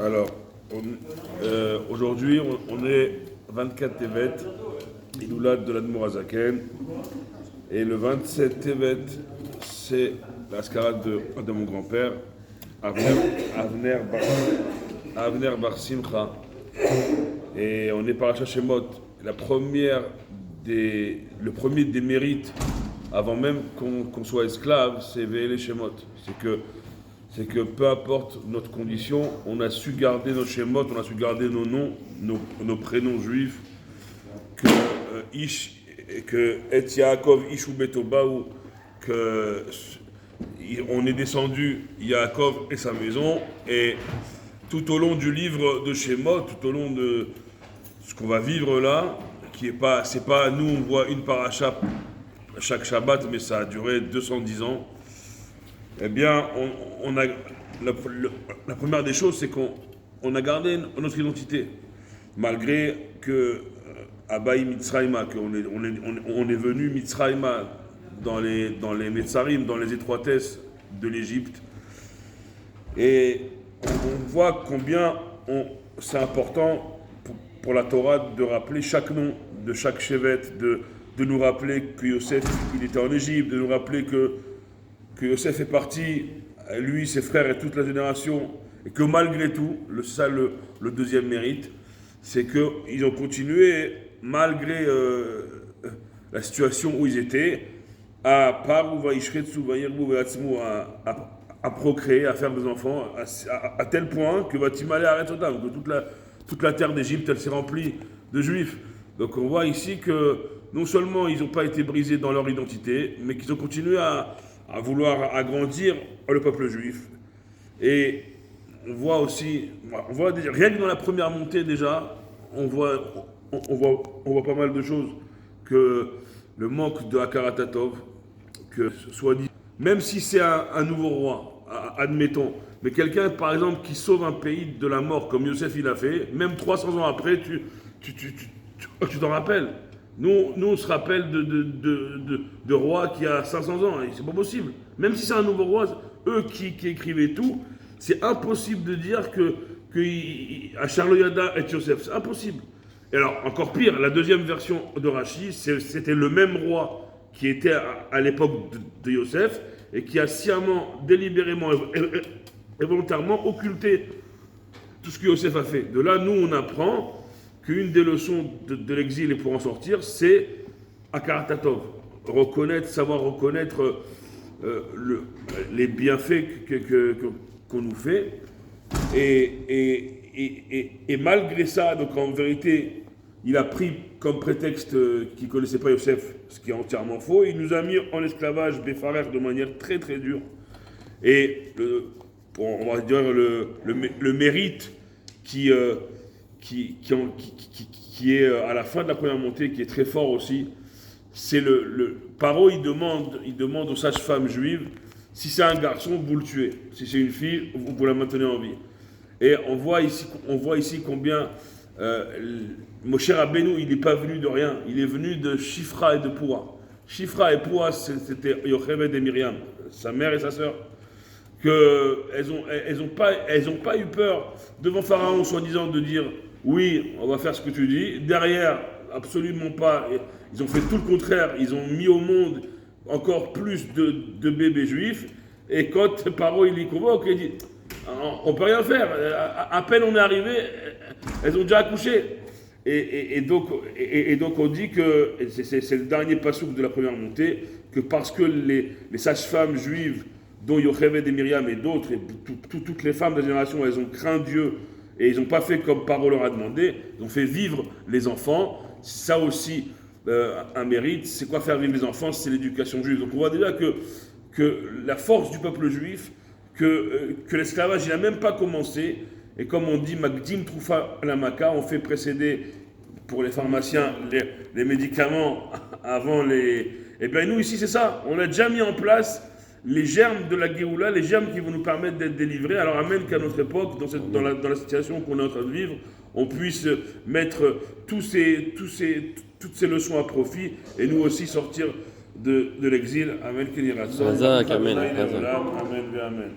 Alors, aujourd'hui, on est 24 Tevet, Iloulad de l'Admour Azaken, et le 27 Tevet, c'est la scarade de mon grand-père, Avner Bar Simcha, et on est par Shemot. Le premier des mérites, avant même qu'on soit esclave, c'est veiller les Shemot. C'est que peu importe notre condition, on a su garder nos Shemot, on a su garder nos noms, nos prénoms juifs, que Et Yaakov Ish Betobaou, que on est descendu Yaakov et sa maison, et tout au long du livre de Shemot, tout au long de ce qu'on va vivre là, c'est pas nous on voit une paracha chaque Shabbat, mais ça a duré 210 ans. Eh bien, la première des choses, c'est qu'on a gardé notre identité, malgré que Abaï Mitzrayma, on est venu Mitzrayma dans les Metzarim, dans les étroitesses de l'Égypte, et on voit combien c'est important pour la Torah de rappeler chaque nom de chaque chevet, de nous rappeler que Yosef il était en Égypte, de nous rappeler que Yosef est parti, lui, ses frères et toute la génération, et que malgré tout, le deuxième mérite, c'est qu'ils ont continué, malgré la situation où ils étaient, à procréer, à faire des enfants, à tel point que Vatimale arrête autant, que toute la terre d'Égypte, elle s'est remplie de juifs. Donc on voit ici que non seulement ils n'ont pas été brisés dans leur identité, mais qu'ils ont continué à vouloir agrandir le peuple juif. Et on voit aussi, rien que dans la première montée déjà, on voit pas mal de choses, que le manque de Hakaratatov, que soit dit, même si c'est un nouveau roi, admettons, mais quelqu'un par exemple qui sauve un pays de la mort comme Yosef il a fait, même 300 ans après, tu t'en rappelles. Nous, on se rappelle de rois qui a 500 ans, et c'est pas possible. Même si c'est un nouveau roi, eux qui écrivaient tout, c'est impossible de dire que à Charloyada et Yosef, c'est impossible. Et alors, encore pire, la deuxième version de Rashi, c'était le même roi qui était à l'époque de Yosef, et qui a sciemment, délibérément et volontairement occulté tout ce que Yosef a fait. De là, nous, on apprend qu'une des leçons de l'exil et pour en sortir, c'est Hakaratatov, savoir reconnaître les bienfaits qu'on nous fait. Et malgré ça, donc en vérité, il a pris comme prétexte qu'il ne connaissait pas Yosef, ce qui est entièrement faux. Il nous a mis en esclavage Béfarer de manière très très dure. Et on va dire le mérite qui est à la fin de la première montée, qui est très fort aussi, c'est Paro, il demande aux sages-femmes juives, si c'est un garçon, vous le tuez. Si c'est une fille, vous la maintenez en vie. Et on voit ici combien Moshe Rabbeinu, il n'est pas venu de rien, il est venu de Shifra et de Poua. Shifra et Poua, c'était Yocheved et Myriam, sa mère et sa sœur, qu'elles ont pas eu peur devant Pharaon, soi-disant, de dire oui, on va faire ce que tu dis. Derrière, absolument pas. Ils ont fait tout le contraire. Ils ont mis au monde encore plus de bébés juifs. Et quand Paro il les convoque, il dit on peut rien faire. À peine on est arrivé, elles ont déjà accouché. Et donc on dit que c'est le dernier passouk de la première montée, que parce que les sages-femmes juives, dont Yocheved et Myriam et d'autres, et toutes les femmes de la génération, elles ont craint Dieu et ils n'ont pas fait comme Paro leur a demandé, ils ont fait vivre les enfants. Ça aussi, un mérite. C'est quoi faire vivre les enfants? C'est l'éducation juive. Donc on voit déjà que la force du peuple juif, que l'esclavage il n'a même pas commencé, et comme on dit, Magdim Troufa Lamaka, on fait précéder pour les pharmaciens les médicaments avant les... Et bien nous ici c'est ça, on a déjà mis en place les germes de la Géoula, les germes qui vont nous permettre d'être délivrés. Alors amène qu'à notre époque, dans la situation qu'on est en train de vivre, on puisse mettre toutes ces leçons à profit et nous aussi sortir de l'exil. Amen. Amen. Amen. Amen.